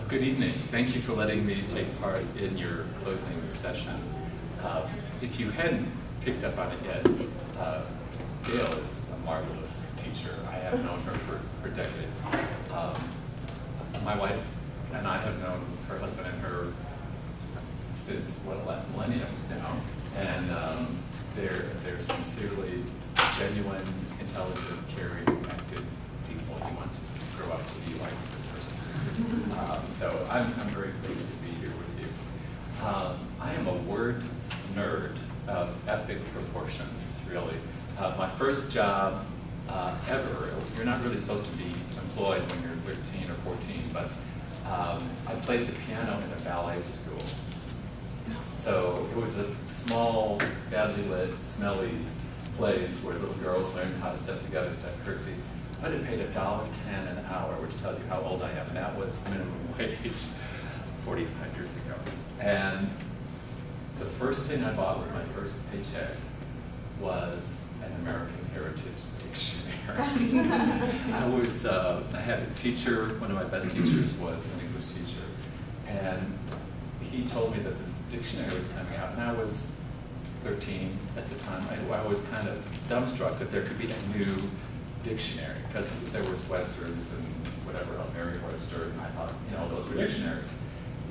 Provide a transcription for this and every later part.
Good evening. Thank you for letting me take part in your closing session. If you hadn't picked up on it yet, Gail is a marvelous teacher. I have known her for decades. My wife and I have known her husband and her since, the last millennium now. And they're sincerely genuine, intelligent, caring, active people. You want to grow up to be like this person. So I'm very pleased to be here with you. I am a word nerd of epic proportions, really. My first job ever, you're not really supposed to be employed when you're 13 or 14, but I played the piano in a ballet school. So it was a small, badly lit, smelly place where little girls learned how to step together, step curtsy. I'd have paid $1.10 an hour, which tells you how old I am. And that was minimum wage 45 years ago. And the first thing I bought with my first paycheck was an American Heritage Dictionary. I had a teacher, one of my best teachers was an English teacher. And he told me that this dictionary was coming out, and I was 13 at the time. I was kind of dumbstruck that there could be a new dictionary, because there was Webster's and whatever else, Merriam-Webster, and I thought, those were dictionaries.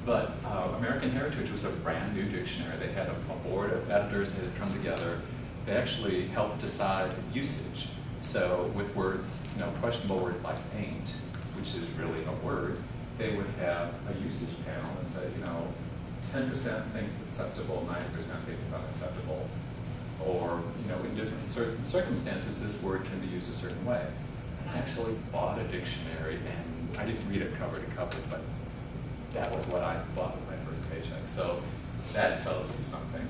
But American Heritage was a brand new dictionary. They had a board of editors that had come together. They actually helped decide usage. So with words, questionable words like ain't, which is really a word, they would have a usage panel and say, 10% thinks it's acceptable, 90% think it's unacceptable. Or, in different certain circumstances, this word can be used a certain way. And I actually bought a dictionary, and I didn't read it cover to cover, but that was what I bought with my first paycheck. So that tells you something.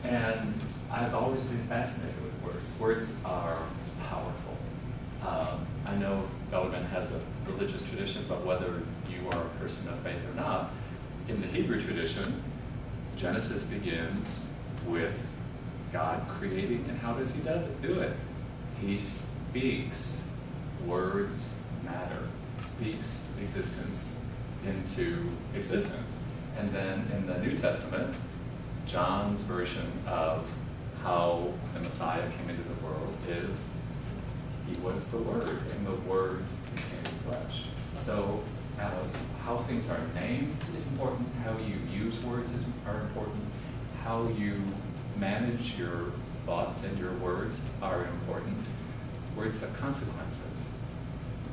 And I've always been fascinated with words. Words are powerful. I know Bellarmine has a religious tradition, but whether you are a person of faith or not, in the Hebrew tradition, Genesis begins with God creating, and how does he do it? He speaks, words matter, speaks existence into existence. And then in the New Testament, John's version of how the Messiah came into the world is, he was the Word, and the Word became flesh. So how things are named is important, how you use words are important, how you manage your thoughts and your words are important. Words have consequences.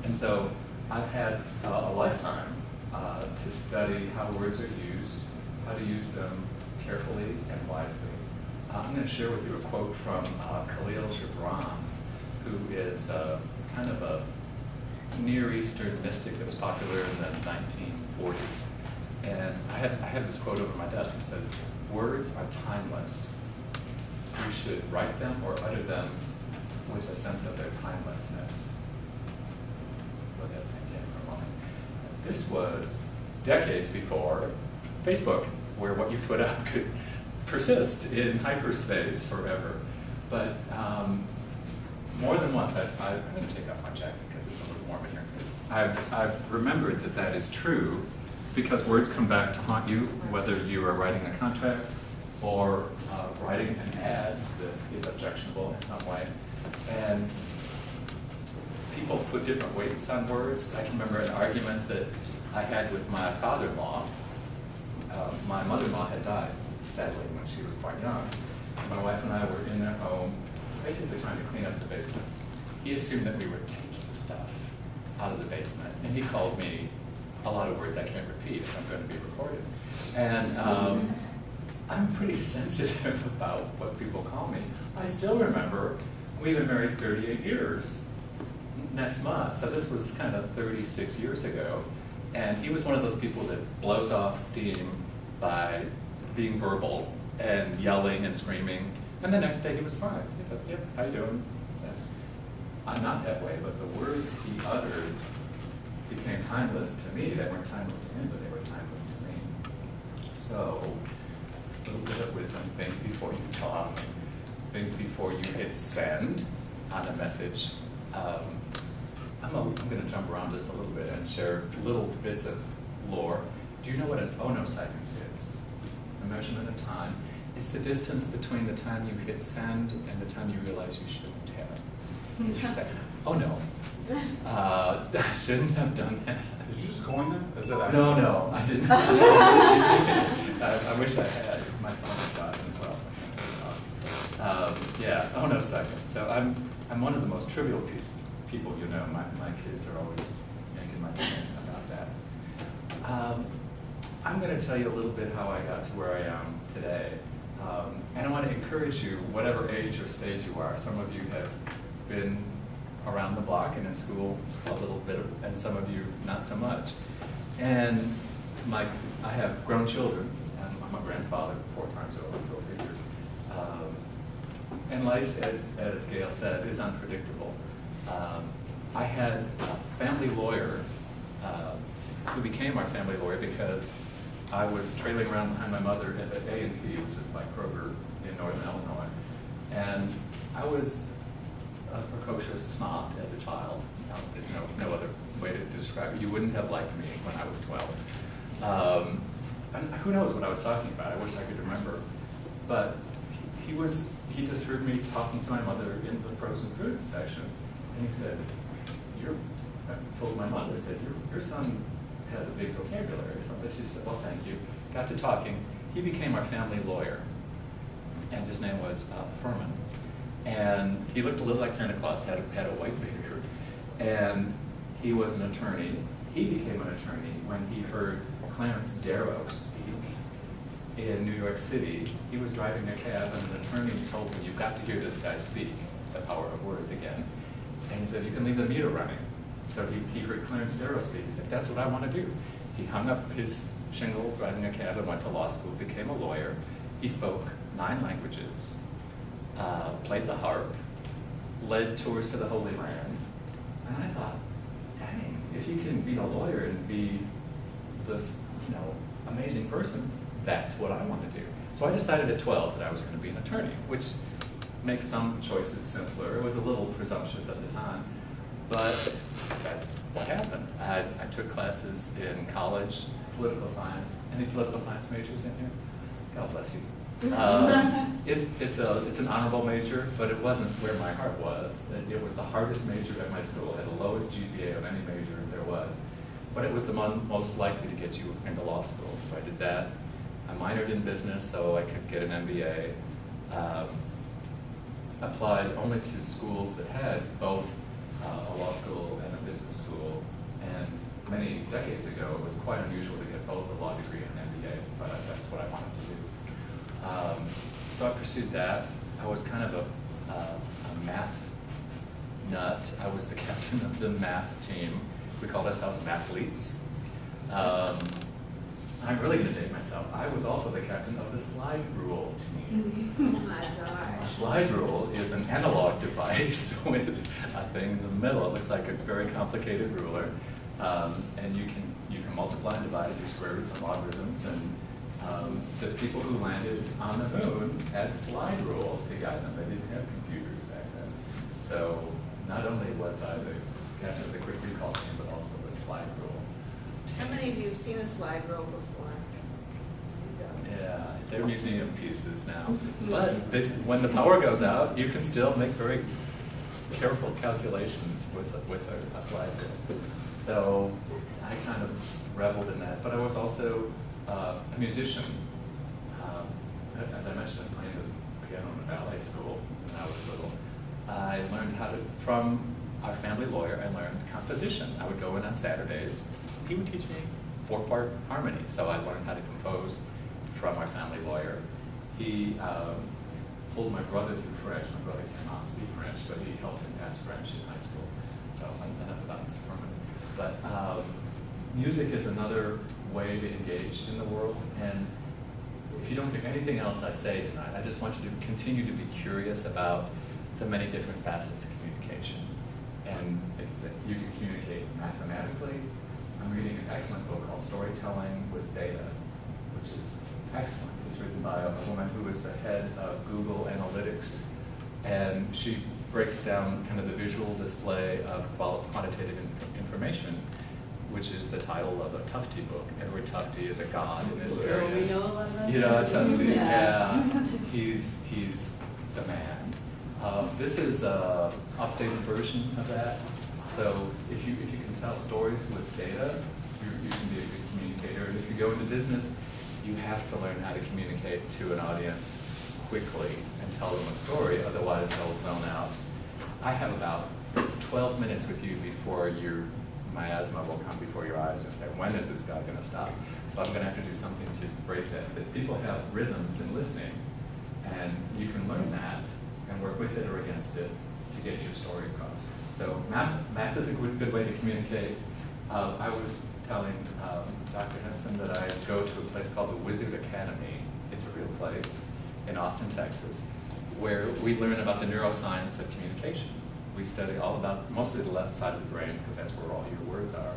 And so I've had a lifetime to study how words are used, how to use them carefully and wisely. I'm going to share with you a quote from Khalil Gibran, who is kind of a Near Eastern mystic that was popular in the 1940s. And I have this quote over my desk. It says, "Words are timeless. You should write them or utter them with a sense of their timelessness." Let that sink in for a moment. This was decades before Facebook, where what you put up could persist in hyperspace forever. But more than once, I'm going to take off my jacket because it's a little warm in here. I've remembered that is true, because words come back to haunt you, whether you are writing a contract or writing an ad that is objectionable in some way. And people put different weights on words. I can remember an argument that I had with my father-in-law. My mother-in-law had died, sadly, when she was quite young. My wife and I were in their home, basically trying to clean up the basement. He assumed that we were taking stuff out of the basement, and he called me a lot of words I can't repeat if I'm going to be recorded. And I'm pretty sensitive about what people call me. I still remember, we've been married 38 years next month, so this was kind of 36 years ago. And he was one of those people that blows off steam by being verbal and yelling and screaming. And the next day he was fine. He said, "Yep, how you doing?" And I'm not that way, but the words he uttered became timeless to me. They weren't timeless to him, but they were timeless to me. So, a little bit of wisdom: think before you talk, think before you hit send on a message. I'm going to jump around just a little bit and share little bits of lore. Do you know what an onosecond is? A measurement of time. It's the distance between the time you hit send and the time you realize you shouldn't have. You say, oh no, I shouldn't have done that. Did you just coin that? Is that No, actually? no, I didn't. I wish I had. My phone got it as well. So yeah, oh no, second. So I'm one of the most trivial people you know. My kids are always making my opinion about that. I'm going to tell you a little bit how I got to where I am today. And I want to encourage you, whatever age or stage you are. Some of you have been around the block and in school a little bit, and some of you not so much. And I have grown children, and I'm a grandfather 4 times over, go figure. And life, as Gail said, is unpredictable. I had a family lawyer who became our family lawyer because I was trailing around behind my mother at A&P, which is like Kroger in northern Illinois. And I was a precocious snob as a child. There's no other way to describe it. You wouldn't have liked me when I was 12. And who knows what I was talking about? I wish I could remember. But he just heard me talking to my mother in the frozen food section. And he said, I told my mother, I said, your son has a big vocabulary or something. She said, well, thank you. Got to talking. He became our family lawyer. And his name was Furman. And he looked a little like Santa Claus, had a white beard. And he was an attorney. He became an attorney when he heard Clarence Darrow speak in New York City. He was driving a cab, and an attorney told him, you've got to hear this guy speak, the power of words again. And he said, you can leave the meter running. So he heard Clarence Darrow speak. He said, that's what I want to do. He hung up his shingle driving a cab and went to law school, became a lawyer. He spoke 9 languages, played the harp, led tours to the Holy Land. And I thought, dang, if you can be a lawyer and be this, amazing person, that's what I want to do. So I decided at 12 that I was going to be an attorney, which makes some choices simpler. It was a little presumptuous at the time, but that's what happened. I took classes in college, political science. Any political science majors in here? God bless you. It's an honorable major, but it wasn't where my heart was. It was the hardest major at my school. It had the lowest GPA of any major there was. But it was the most likely to get you into law school. So I did that. I minored in business so I could get an MBA. Applied only to schools that had both a law school and a business school. And many decades ago, it was quite unusual to get both a law degree and an MBA, but that's what I wanted to do. So I pursued that. I was kind of a math nut. I was the captain of the math team. We called ourselves mathletes. I'm really going to date myself. I was also the captain of the slide rule team. Oh my gosh. A slide rule is an analog device with a thing in the middle. It looks like a very complicated ruler. And you can multiply and divide, do square roots and logarithms. And the people who landed on the moon had slide rules to guide them. They didn't have computers back then. So not only was I the captain of the quick recall team, but also the slide rule. How many of you have seen a slide rule before? Yeah, they're museum pieces now. But when the power goes out, you can still make very careful calculations with a slide rule. So I kind of reveled in that. But I was also a musician. As I mentioned, I was playing the piano in the ballet school when I was little. I learned from our family lawyer, I learned composition. I would go in on Saturdays. He would teach me 4-part harmony. So I learned how to compose from our family lawyer. He pulled my brother through French. My brother cannot speak French, but he helped him pass French in high school. So enough about Mr. Furman. But music is another way to engage in the world. And if you don't hear anything else I say tonight, I just want you to continue to be curious about the many different facets of communication. And you can communicate mathematically. I'm reading an excellent book called Storytelling with Data, which is excellent. It's written by a woman who was the head of Google Analytics, and she breaks down kind of the visual display of quantitative information which is the title of a Tufte book. Edward Tufte is a god in this Oh, area. we know about that? You know, Tufte, Yeah. yeah. He's the man. This is an updated version of that. So if you can tell stories with data, you can be a good communicator. And if you go into business, you have to learn how to communicate to an audience quickly and tell them a story, otherwise they'll zone out. I have about 12 minutes with you before miasma will come before your eyes and say, when is this guy going to stop? So I'm going to have to do something to break that. But people have rhythms in listening, and you can learn that and work with it or against it to get your story across. So math is a good way to communicate. I was telling Dr. Henson that I go to a place called the Wizard Academy. It's a real place in Austin, Texas, where we learn about the neuroscience of communication. We study all about mostly the left side of the brain, because that's where all your words are.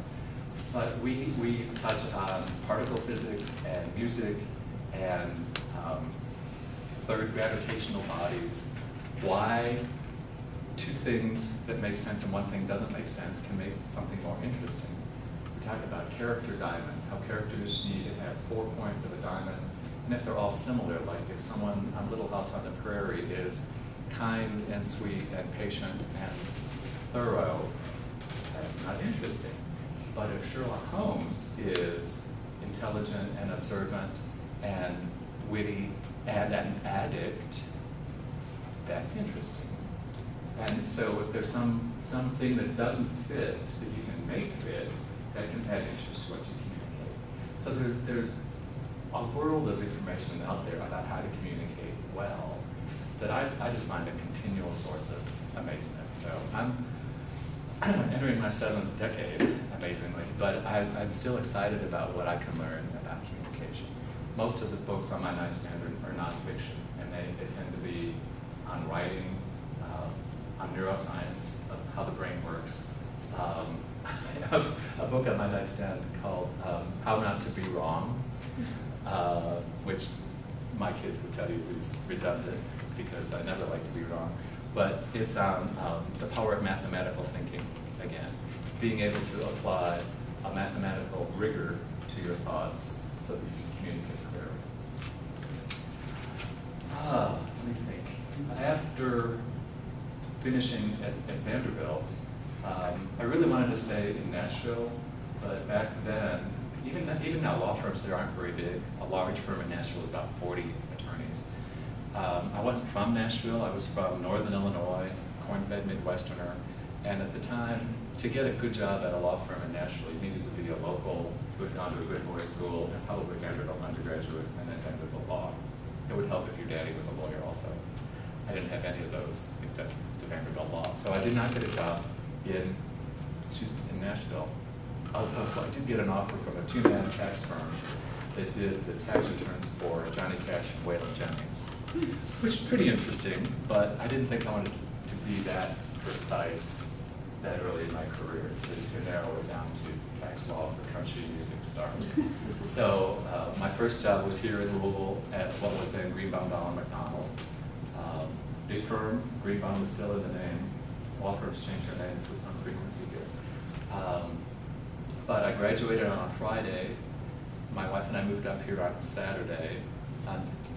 But we touch on particle physics and music and third gravitational bodies. Why two things that make sense and one thing doesn't make sense can make something more interesting. We talk about character diamonds, how characters need to have 4 points of a diamond, and if they're all similar, like if someone on Little House on the Prairie is kind and sweet and patient and thorough, that's not interesting. But if Sherlock Holmes is intelligent and observant and witty and an addict, that's interesting. And so if there's something that doesn't fit that you can make fit, that can add interest to what you communicate. So there's a world of information out there about how to communicate well that I just find a continual source of amazement. So I'm entering my 7th decade, amazingly, but I'm still excited about what I can learn about communication. Most of the books on my nightstand are nonfiction, and they tend to be on writing, on neuroscience, of how the brain works. I have a book on my nightstand called How Not to Be Wrong, which my kids would tell you is redundant because I never like to be wrong. But it's on the power of mathematical thinking, again. Being able to apply a mathematical rigor to your thoughts so that you can communicate clearly. Let me think. After finishing at Vanderbilt, I really wanted to stay in Nashville, but back then, even now law firms there aren't very big. A large firm in Nashville is about 40 attorneys. I wasn't from Nashville, I was from Northern Illinois, corn-fed Midwesterner, and at the time, to get a good job at a law firm in Nashville, you needed to be a local who had gone to a good boys' school, and probably Vanderbilt undergraduate, and then Vanderbilt Law. It would help if your daddy was a lawyer also. I didn't have any of those except the Vanderbilt Law. So I did not get a job in Nashville. I did get an offer from a 2-man tax firm that did the tax returns for Johnny Cash and Waylon Jennings, which is pretty interesting, but I didn't think I wanted to be that precise that early in my career to narrow it down to tax law for country music stars. So my first job was here in Louisville at what was then Greenbaum, Bauer, McDonald. Big firm, Greenbaum was still in the name. Law firms change their names with some frequency here. But I graduated on a Friday. My wife and I moved up here on Saturday,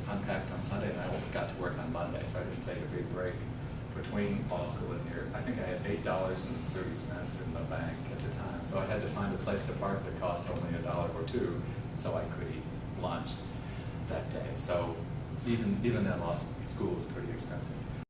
unpacked on Sunday, and I got to work on Monday, so I didn't take a big break between law school and here. I think I had $8.30 in the bank at the time, so I had to find a place to park that cost only $1 or $2, so I could eat lunch that day. So even then, law school was pretty expensive.